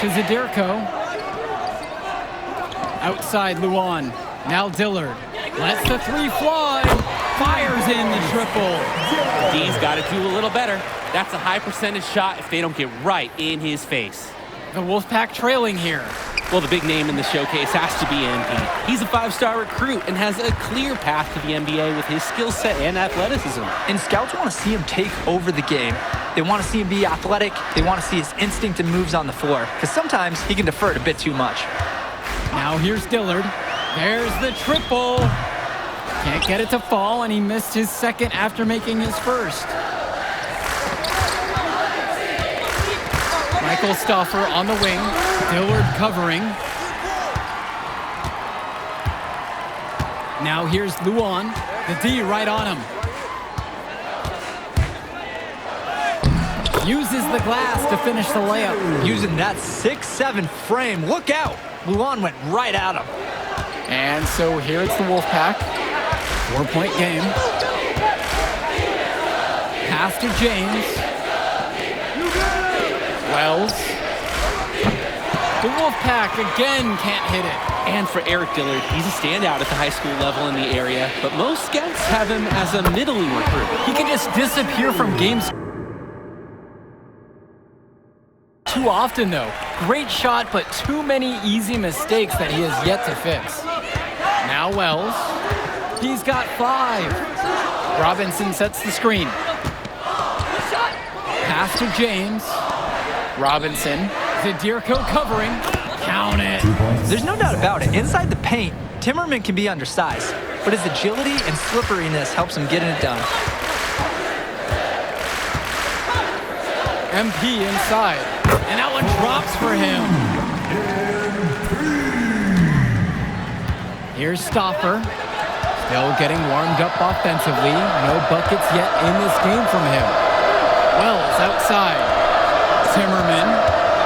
to Zadirko. Outside Luan. Now Dillard. Lets the three fly. Fires in the triple. D's got to do a little better. That's a high percentage shot if they don't get right in his face. The Wolfpack trailing here. Well, the big name in the showcase has to be MP. He's a five-star recruit and has a clear path to the NBA with his skill set and athleticism. And scouts want to see him take over the game. They want to see him be athletic. They want to see his instinct and moves on the floor, because sometimes he can defer it a bit too much. Now here's Dillard. There's the triple. Can't get it to fall, and he missed his second after making his first. Michael Stauffer on the wing. Dillard covering. Now here's Luan. The D right on him. Uses the glass to finish the layup. Using that 6'7" frame. Look out! Luan went right at him. And so here it's the Wolfpack. 4-point game. Pass to James. Wells. The Wolfpack again can't hit it. And for Eric Dillard, he's a standout at the high school level in the area, but most scouts have him as a middling recruit. He can just disappear from games too often, though. Great shot, but too many easy mistakes that he has yet to fix. Now Wells. He's got 5. Robinson sets the screen. Pass to James. Robinson. Zadirko covering. Count it. There's no doubt about it. Inside the paint, Timmerman can be undersized, but his agility and slipperiness helps him getting it done. MP inside. And that one drops for him. Here's Stauffer. Still getting warmed up offensively. No buckets yet in this game from him. Wells outside. Timmerman.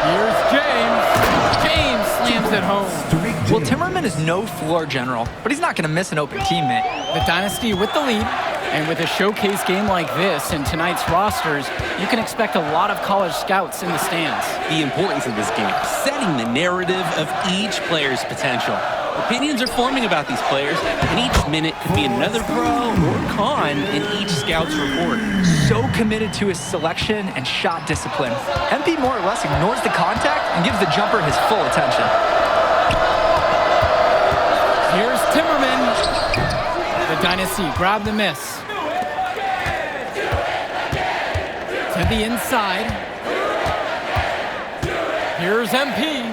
Here's James. James slams it home. Well, Timmerman is no floor general, but he's not going to miss an open teammate. The Dynasty with the lead. And with a showcase game like this in tonight's rosters, you can expect a lot of college scouts in the stands. The importance of this game, setting the narrative of each player's potential. Opinions are forming about these players, and each minute could be another pro or con in each scout's report. So committed to his selection and shot discipline. MP more or less ignores the contact and gives the jumper his full attention. Here's Timmerman. The Dynasty grab the miss. To the inside. Here's MP.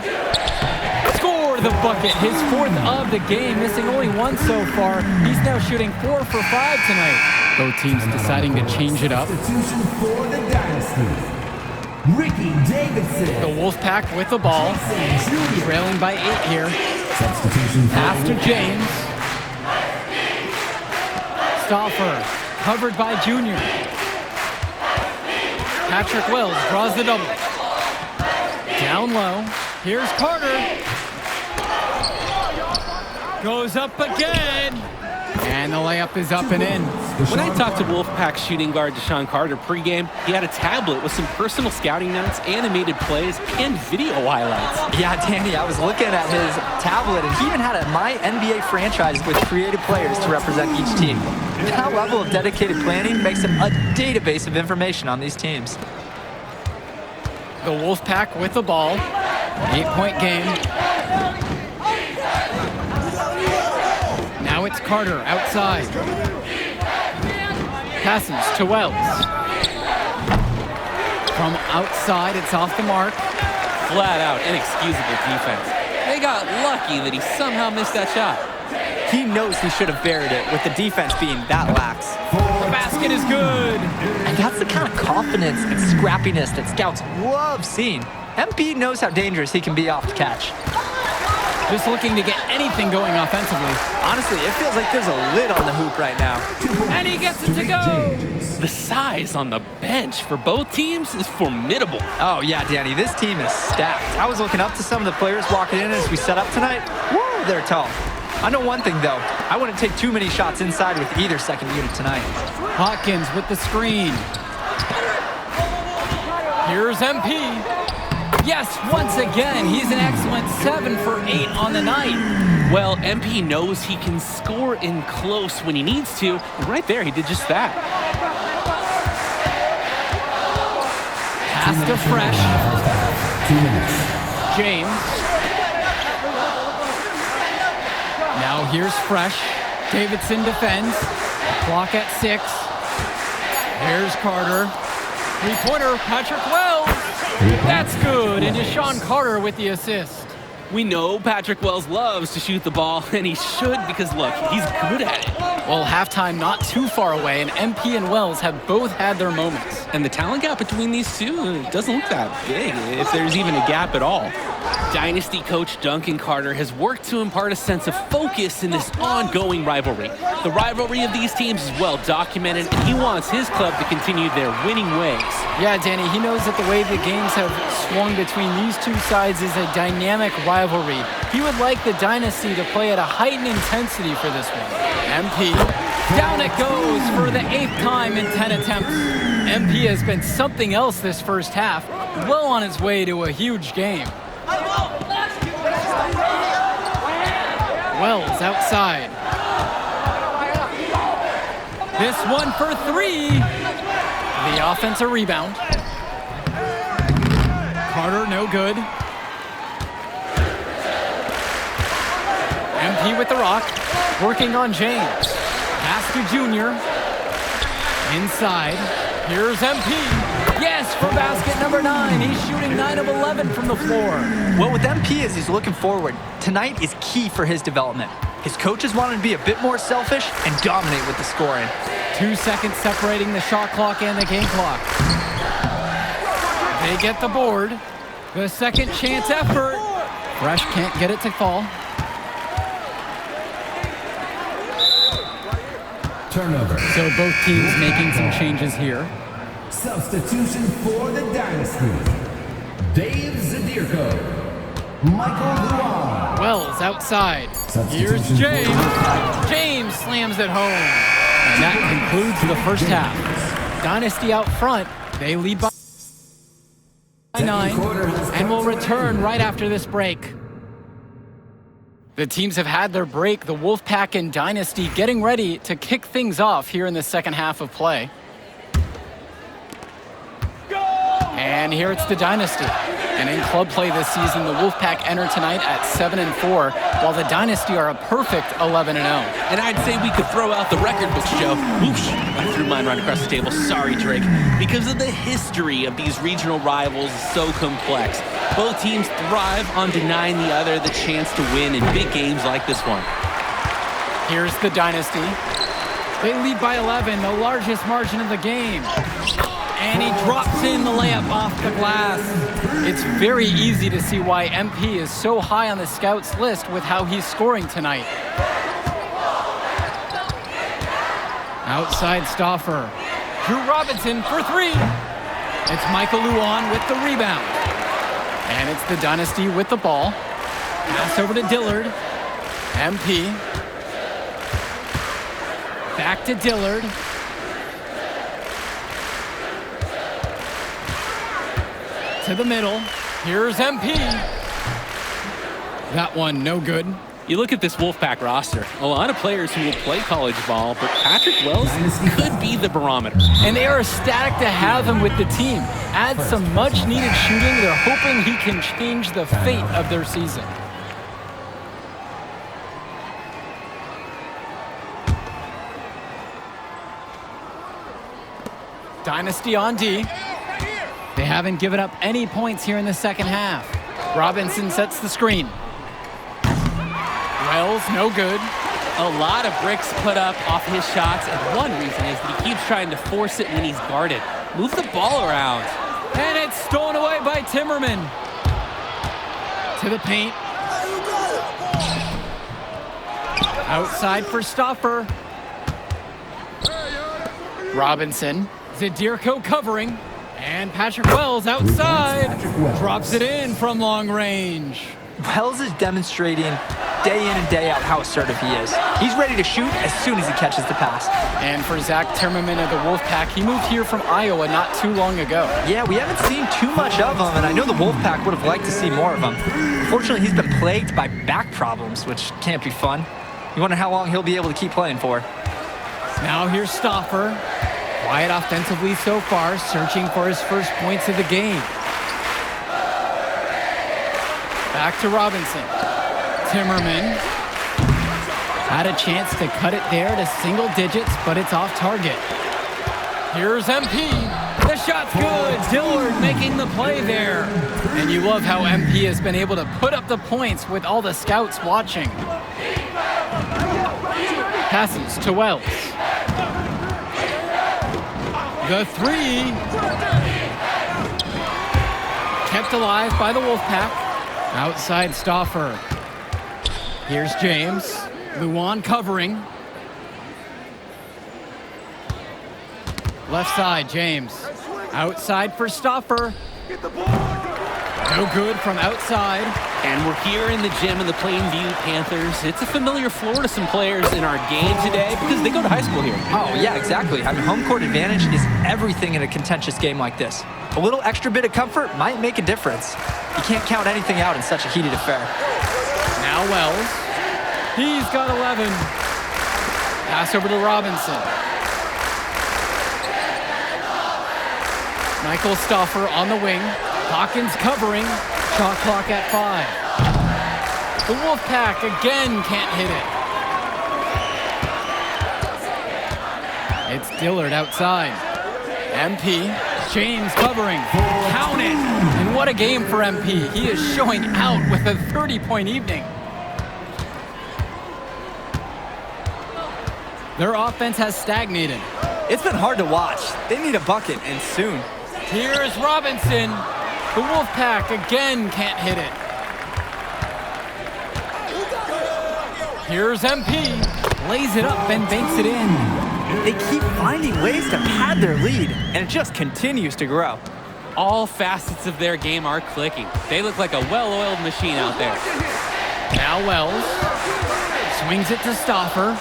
Score the bucket, his 4th of the game, missing only 1 so far. He's now shooting 4 for 5 tonight. Both teams deciding to change it up. Substitution for the Dynasty. Ricky Davidson. The Wolfpack with the ball. Trailing by 8 here. Substitution Pass to James. Stauffer, covered by Junior. Patrick Wells draws the double. Down low. Here's Carter. Goes up again. And the layup is up and in. When I talked to Wolfpack shooting guard Deshaun Carter pregame, he had a tablet with some personal scouting notes, animated plays, and video highlights. Yeah, Danny, I was looking at his tablet, and he even had a My NBA franchise with creative players to represent each team. That level of dedicated planning makes him a database of information on these teams. The Wolfpack with the ball. 8-point game. Now it's Carter outside. Passes to Wells. From outside, it's off the mark. Flat out inexcusable defense. They got lucky that he somehow missed that shot. He knows he should have buried it with the defense being that lax. The basket is good. And that's the kind of confidence and scrappiness that scouts love seeing. MP knows how dangerous he can be off the catch. Just looking to get anything going offensively. Honestly, it feels like there's a lid on the hoop right now. And he gets it to go. The size on the bench for both teams is formidable. Oh, yeah, Danny, this team is stacked. I was looking up to some of the players walking in as we set up tonight. Woo, they're tall. I know one thing, though. I wouldn't take too many shots inside with either second unit tonight. Hawkins with the screen. Here's MP. Yes, once again, he's an excellent 7 for 8 on the night. Well, MP knows he can score in close when he needs to, and right there he did just that. Pass to Fresh. 2 minutes. James. Now here's Fresh. Davidson defends. Clock at 6. Here's Carter. Three-pointer, Patrick Wells. That's good, and Deshaun Carter with the assist. We know Patrick Wells loves to shoot the ball, and he should because, look, he's good at it. Well, halftime not too far away, and MP and Wells have both had their moments. And the talent gap between these two doesn't look that big, if there's even a gap at all. Dynasty coach Duncan Carter has worked to impart a sense of focus in this ongoing rivalry. The rivalry of these teams is well documented, and he wants his club to continue their winning ways. Yeah, Danny, he knows that the way the games have swung between these two sides is a dynamic rivalry. He would like the Dynasty to play at a heightened intensity for this one. MP, down it goes for the 8th time in 10 attempts. MP has been something else this first half, well on his way to a huge game. Wells outside. This one for 3. The offensive rebound. Carter, no good. MP with the rock. Working on James. Pass to Junior. Inside. Here's MP. Yes, for basket number 9. He's shooting 9 of 11 from the floor. Well, with MP as he's looking forward, tonight is key for his development. His coaches want him to be a bit more selfish and dominate with the scoring. 2 seconds separating the shot clock and the game clock. They get the board. The second chance effort. Fresh can't get it to fall. Turnover. So both teams making some changes here. Substitution for the Dynasty. Dave Zadirko. Michael Luan. Wells outside. Here's Substitution James. for- James slams it home. And that concludes the first half. Dynasty out front. They lead by 9 and will return right after this break. The teams have had their break. The Wolfpack and Dynasty getting ready to kick things off here in the second half of play. And here it's the Dynasty. And in club play this season, the Wolfpack enter tonight at 7-4, while the Dynasty are a perfect 11-0. And I'd say we could throw out the record books, Joe. Whoosh, I threw mine right across the table. Sorry, Drake. Because of the history of these regional rivals is so complex. Both teams thrive on denying the other the chance to win in big games like this one. Here's the Dynasty. They lead by 11, the largest margin of the game. And he drops in the layup off the glass. It's very easy to see why MP is so high on the scouts list with how he's scoring tonight. Outside Stauffer. Drew Robinson for 3. It's Michael Luan with the rebound. And it's the Dynasty with the ball. Pass over to Dillard. MP. Back to Dillard. To the middle. Here's MP. That one, no good. You look at this Wolfpack roster, a lot of players who will play college ball, but Patrick Wells could be the barometer. And they are ecstatic to have him with the team. Add some much-needed shooting. They're hoping he can change the fate of their season. Dynasty on D. They haven't given up any points here in the second half. Robinson sets the screen. Wells, no good. A lot of bricks put up off his shots, and one reason is that he keeps trying to force it when he's guarded. Move the ball around. And it's stolen away by Timmerman. To the paint. Outside for Stauffer. Robinson. Zadirko covering. And Patrick Wells outside. Drops it in from long range. Wells is demonstrating day in and day out how assertive he is. He's ready to shoot as soon as he catches the pass. And for Zach Timmerman of the Wolfpack, he moved here from Iowa not too long ago. Yeah, we haven't seen too much of him, and I know the Wolfpack would have liked to see more of him. Fortunately, he's been plagued by back problems, which can't be fun. You wonder how long he'll be able to keep playing for. Now here's Stauffer. Quiet offensively so far, searching for his first points of the game. Back to Robinson. Timmerman had a chance to cut it there to single digits, but it's off target. Here's MP. The shot's good. Dillard making the play there. And you love how MP has been able to put up the points with all the scouts watching. Passes to Wells. The three. Kept alive by the Wolfpack. Outside Stauffer. Here's James. Luan covering. Left side, James. Outside for Stauffer. No good from outside. And we're here in the gym of the Plainview Panthers. It's a familiar floor to some players in our game today because they go to high school here. Oh, yeah, exactly. Having home court advantage is everything in a contentious game like this. A little extra bit of comfort might make a difference. You can't count anything out in such a heated affair. Now Wells. He's got 11. Pass over to Robinson. Michael Stauffer on the wing. Hawkins covering. Shot clock at 5. The Wolfpack again can't hit it. It's Dillard outside. MP. James covering. Count it. And what a game for MP. He is showing out with a 30-point evening. Their offense has stagnated. It's been hard to watch. They need a bucket, and soon. Here's Robinson. The Wolfpack again can't hit it. Here's MP. Lays it up and banks it in. They keep finding ways to pad their lead, and it just continues to grow. All facets of their game are clicking. They look like a well-oiled machine out there. Now Wells. Swings it to Stauffer.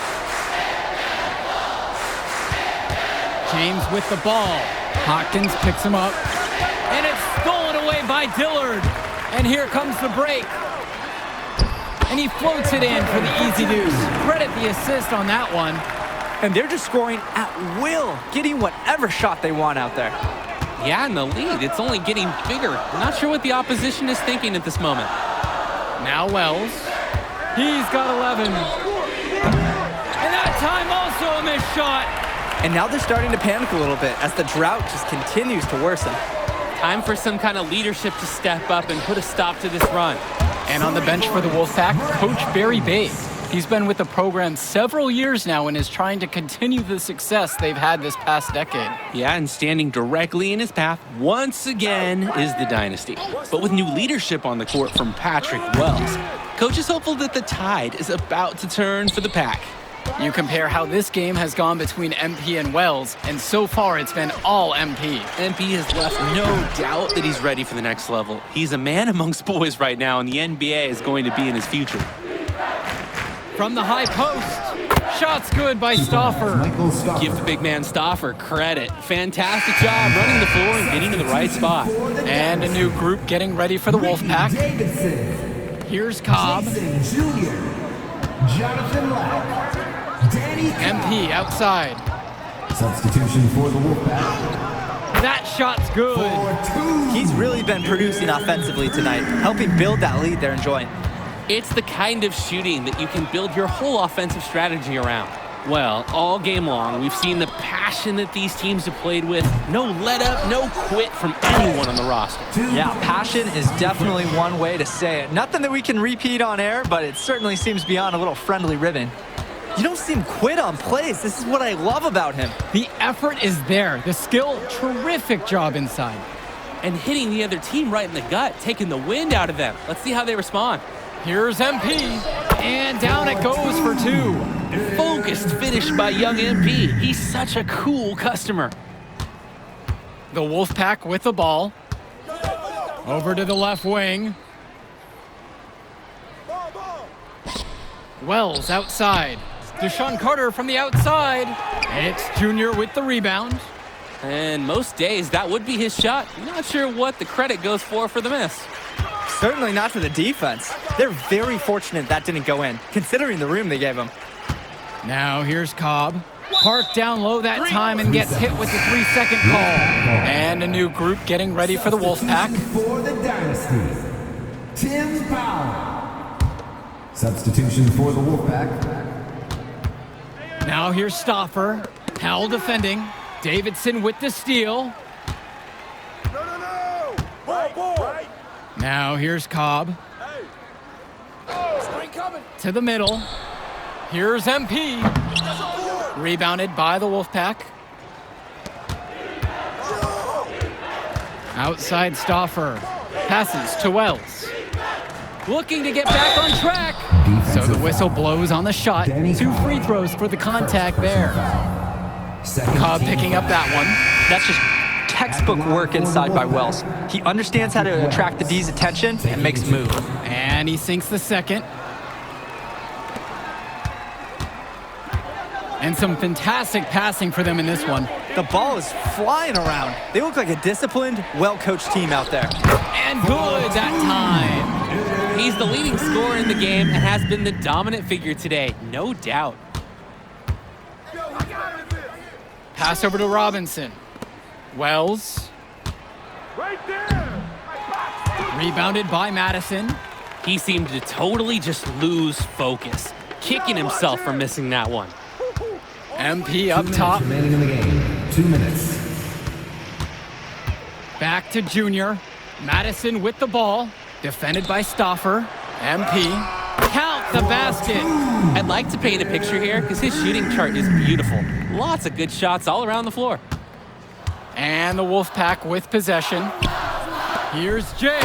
James with the ball. Hawkins picks him up. And it's stolen away by Dillard. And here comes the break. And he floats it in for the easy deuce. Credit the assist on that one. And they're just scoring at will, getting whatever shot they want out there. Yeah, and the lead, it's only getting bigger. Not sure what the opposition is thinking at this moment. Now Wells. He's got 11. And that time also a missed shot. And now they're starting to panic a little bit as the drought just continues to worsen. Time for some kind of leadership to step up and put a stop to this run. And on the bench for the Wolfpack, Coach Barry Bay. He's been with the program several years now and is trying to continue the success they've had this past decade. Yeah, and standing directly in his path once again is the Dynasty. But with new leadership on the court from Patrick Wells, Coach is hopeful that the tide is about to turn for the Pack. You compare how this game has gone between MP and Wells, and so far it's been all MP. MP has left no doubt that he's ready for the next level. He's a man amongst boys right now, and the NBA is going to be in his future. From the high post, shots good by Stauffer. Give the big man Stauffer credit. Fantastic job running the floor and getting to the right spot. And a new group getting ready for the Wolfpack. Here's Cobb. Jonathan Lack. Danny MP outside. Substitution for the Wolfpack. That shot's good. He's really been producing offensively tonight, helping build that lead they're enjoying. It's the kind of shooting that you can build your whole offensive strategy around. Well, all game long, we've seen the passion that these teams have played with. No let up, no quit from anyone on the roster. Yeah, passion is definitely one way to say it. Nothing that we can repeat on air, but it certainly seems beyond a little friendly ribbon. You don't see him quit on plays. This is what I love about him. The effort is there. The skill, terrific job inside. And hitting the other team right in the gut, taking the wind out of them. Let's see how they respond. Here's MP, and down it goes for 2. Focused finish by young MP. He's such a cool customer. The Wolfpack with the ball. Over to the left wing. Wells outside. Deshaun Carter from the outside. It's Junior with the rebound. And most days, that would be his shot. Not sure what the credit goes for the miss. Certainly not to the defense. They're very fortunate that didn't go in, considering the room they gave him. Now here's Cobb. Park down low that time and gets hit with the 3-second call. And a new group getting ready for the Wolfpack. For the Dynasty, Tim Powell. Substitution for the Wolfpack. Now here's Stauffer. Powell defending. Davidson with the steal. Now here's Cobb. To the middle. Here's MP. Rebounded by the Wolfpack. Outside Stauffer. Passes to Wells. Looking to get back on track. So the whistle blows on the shot. 2 free throws for the contact there. Cobb picking up that one. That's just textbook work inside by Wells. He understands how to attract the D's attention and makes a move. And he sinks the second. And some fantastic passing for them in this one. The ball is flying around. They look like a disciplined, well-coached team out there. And good that time. He's the leading scorer in the game and has been the dominant figure today, no doubt. Pass over to Robinson. Wells. Rebounded by Madison. He seemed to totally just lose focus, kicking himself for missing that one. MP up top. Remaining in the game. 2 minutes. Back to Junior. Madison with the ball. Defended by Stauffer. MP. Count the basket. I'd like to paint a picture here because his shooting chart is beautiful. Lots of good shots all around the floor. And the Wolfpack with possession. Here's James.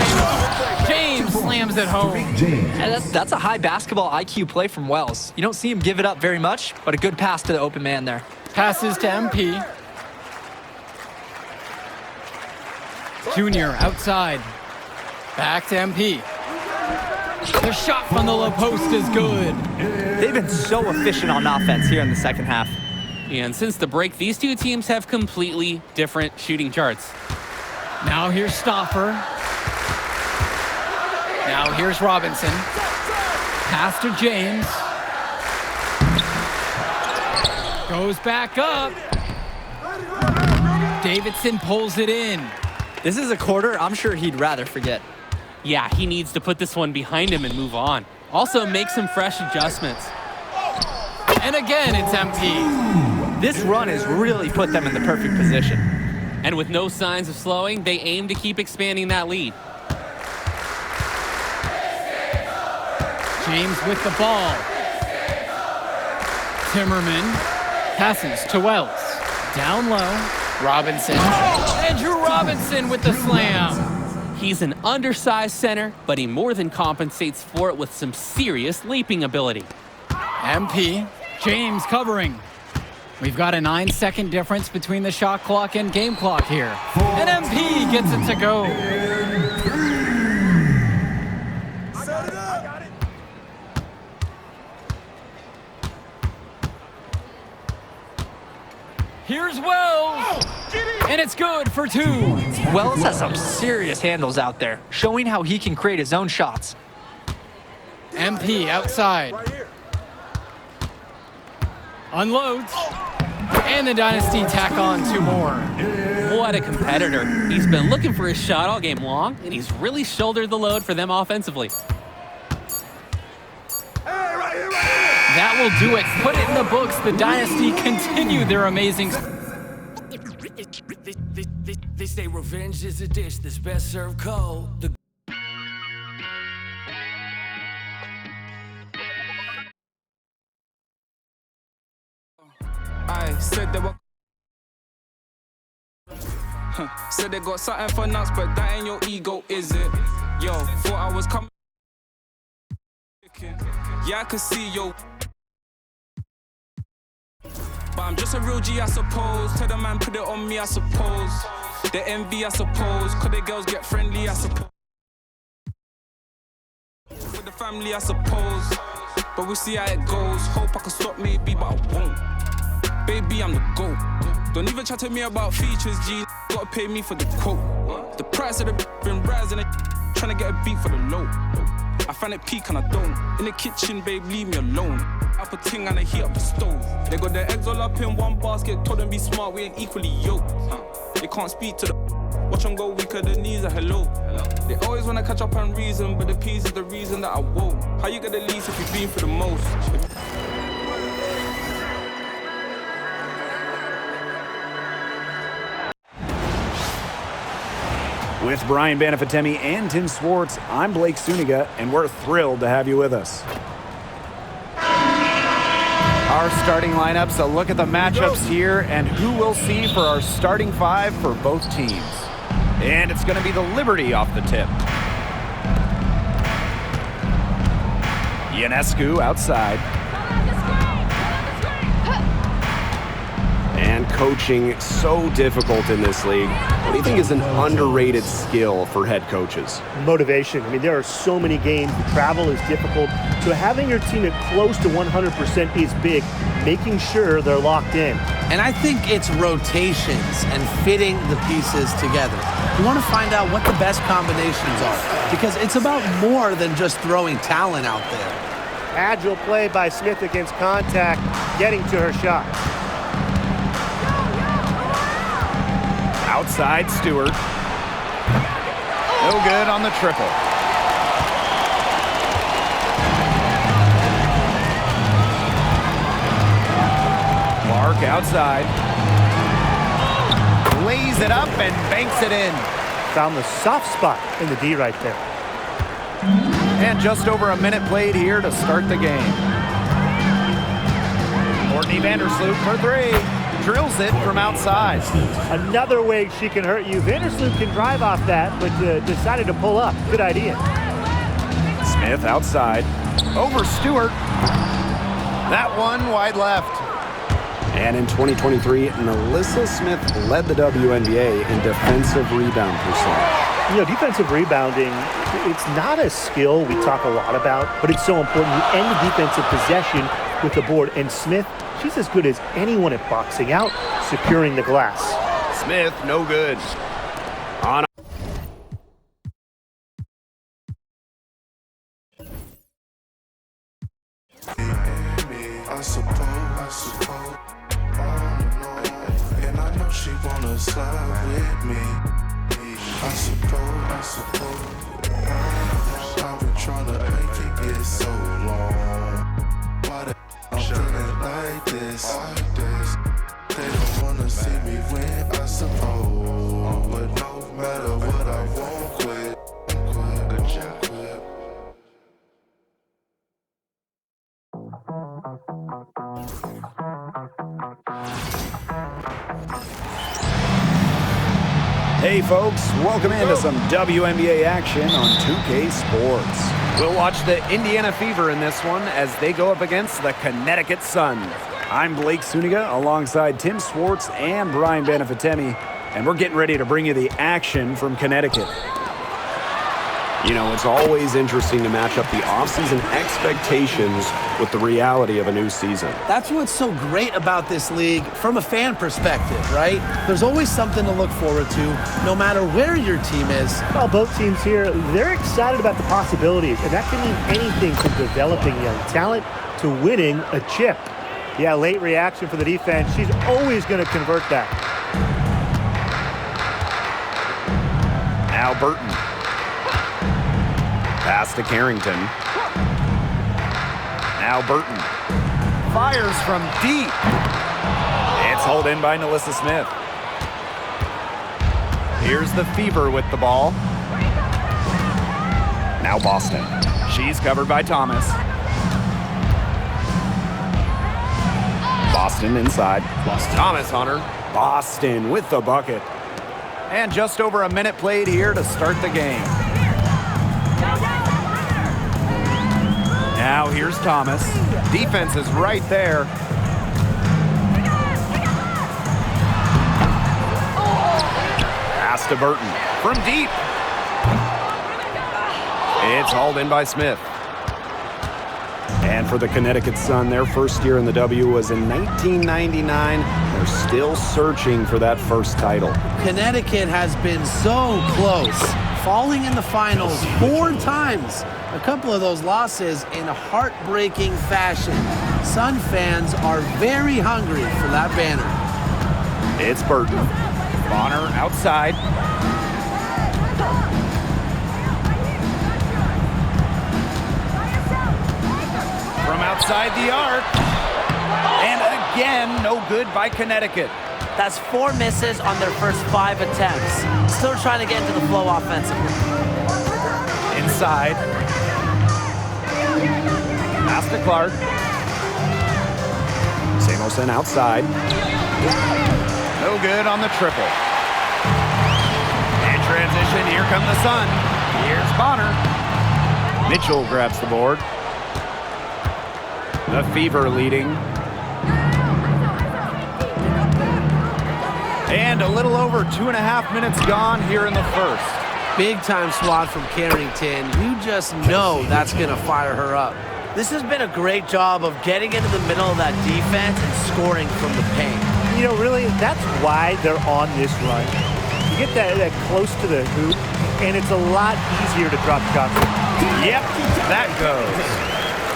James slams it home. And that's a high basketball IQ play from Wells. You don't see him give it up very much, but a good pass to the open man there. Passes to MP. Junior outside. Back to MP. The shot from the low post is good. They've been so efficient on offense here in the second half. And since the break, these two teams have completely different shooting charts. Now here's Stauffer. Now here's Robinson. Pass to James. Goes back up. Davidson pulls it in. This is a quarter I'm sure he'd rather forget. Yeah, he needs to put this one behind him and move on. Also, make some fresh adjustments. And again, it's MP. This run has really put them in the perfect position. And with no signs of slowing, they aim to keep expanding that lead. James with the ball. Timmerman passes to Wells. Down low. Robinson. Andrew Robinson with the slam. He's an undersized center, but he more than compensates for it with some serious leaping ability. MP. James covering. We've got a 9-second difference between the shot clock and game clock here. And MP gets it to go. Here's Wells. And it's good for 2. Wells has some serious handles out there, showing how he can create his own shots. MP outside. Unloads. And the Dynasty tack on 2 more. What a competitor. He's been looking for his shot all game long, and he's really shouldered the load for them offensively. That will do it. Put it in the books. The Dynasty continue their amazing... They say revenge is a dish that's best served cold. I said they were said they got something for nuts, but that ain't your ego, is it? Yo, thought I was coming. Yeah, I could see yo. But I'm just a real G, I suppose. Tell the man, put it on me, I suppose. The envy, I suppose. Could the girls get friendly, I suppose. With the family, I suppose. But but we'll see how it goes. Hope I can stop maybe, but I won't. Baby, I'm the GOAT. Don't even chat to me about features, G. Gotta pay me for the quote. The price of the been rising, trying to get a beat for the low. I find it peak and I don't. In the kitchen, babe, leave me alone. Up a ting and I heat up the stove. They got their eggs all up in one basket. Told them be smart, we ain't equally yoked. They can't speak to the watch them go weaker, the knees are hello. They always wanna catch up and reason, but the peas is the reason that I won't. How you get the least if you've been for the most? With Brian Banafitemi and Tim Swartz, I'm Blake Suniga, and we're thrilled to have you with us. Our starting lineups, a look at the matchups here, and who we'll see for our starting five for both teams. And it's going to be the Liberty off the tip. Ionescu outside. And coaching so difficult in this league. What do you think is an underrated skill for head coaches? Motivation. I mean, there are so many games. The travel is difficult. So having your team at close to 100% is big, making sure they're locked in. And I think it's rotations and fitting the pieces together. You want to find out what the best combinations are, because it's about more than just throwing talent out there. Agile play by Smith against contact, getting to her shot. Outside, Stewart. No good on the triple. Clark outside. Lays it up and banks it in. Found the soft spot in the D right there. And just over a minute played here to start the game. Courtney Vandersloot for three. Drills it from outside. Another way she can hurt you. Vandersloot can drive off that, but decided to pull up. Good idea. Smith outside. Over Stewart. That one wide left. And in 2023, NaLyssa Smith led the WNBA in defensive rebound percentage. You know, defensive rebounding, it's not a skill we talk a lot about, but it's so important. You end the defensive possession with the board. And Smith, she's as good as anyone at boxing out, securing the glass. Smith, no good. On. I suppose. And I know she wanna slide with me. I suppose. I've been trying to make it get so long. Why the I'm feeling like this? They don't wanna see me win, I suppose. But no matter what, I won't quit. Good job. Hey folks, welcome into some WNBA action on 2K Sports. We'll watch the Indiana Fever in this one as they go up against the Connecticut Sun. I'm Blake Suniga alongside Tim Swartz and Brian Banafitemi, and we're getting ready to bring you the action from Connecticut. You know, it's always interesting to match up the offseason expectations with the reality of a new season. That's what's so great about this league from a fan perspective, right? There's always something to look forward to, no matter where your team is. Well, both teams here, they're excited about the possibilities, and that can mean anything from developing young talent to winning a chip. Yeah, late reaction for the defense. She's always going to convert that. Now Burton. Pass to Carrington. Now Burton. Fires from deep. It's hauled in by NaLyssa Smith. Here's the Fever with the ball. Now Boston. She's covered by Thomas. Boston inside. Lost Thomas on her. Boston with the bucket. And just over a minute played here to start the game. Now here's Thomas. Defense is right there. Pass to Burton from deep. It's hauled in by Smith. And And for the Connecticut Sun, their first year in the W was in 1999. They're still searching for that first title. Connecticut has been so close, falling in the finals 4 times. A couple of those losses in a heartbreaking fashion. Sun fans are very hungry for that banner. It's Burton. Bonner outside. From outside the arc. And again, no good by Connecticut. That's 4 misses on their first 5 attempts. Still trying to get into the flow offensively. Inside. Pass to Clark. Samuelson outside. No good on the triple. In transition, here come the Sun. Here's Bonner. Mitchell grabs the board. The Fever leading. And a little over 2.5 minutes gone here in the first. Big time swat from Carrington. You just know that's going to fire her up. This has been a great job of getting into the middle of that defense and scoring from the paint. You know, really, that's why they're on this run. You get that close to the hoop, and it's a lot easier to drop shots. Yep, that goes.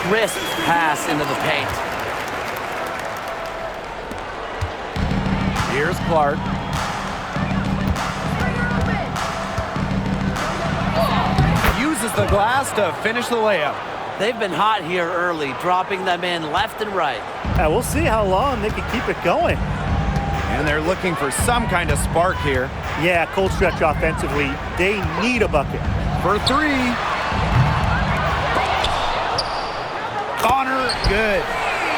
Crisp pass into the paint. Here's Clark. Uses the glass to finish the layup. They've been hot here early, dropping them in left and right. We'll see how long they can keep it going. And they're looking for some kind of spark here. Yeah, cold stretch offensively. They need a bucket. For 3. Bonner, good.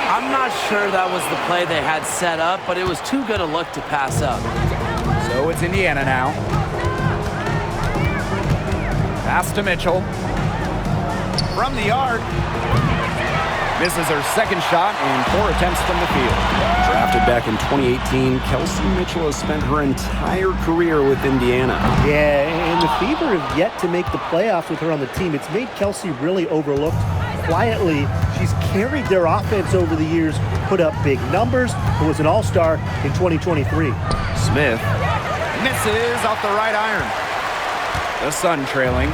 I'm not sure that was the play they had set up, but it was too good a look to pass up. So it's Indiana now. Pass to Mitchell. From the arc. Misses her second shot and 4 attempts from the field. Drafted back in 2018, Kelsey Mitchell has spent her entire career with Indiana. Yeah, and the Fever have yet to make the playoffs with her on the team. It's made Kelsey really overlooked. Quietly, she's carried their offense over the years, put up big numbers, and was an all-star in 2023. Smith misses off the right iron. The Sun trailing.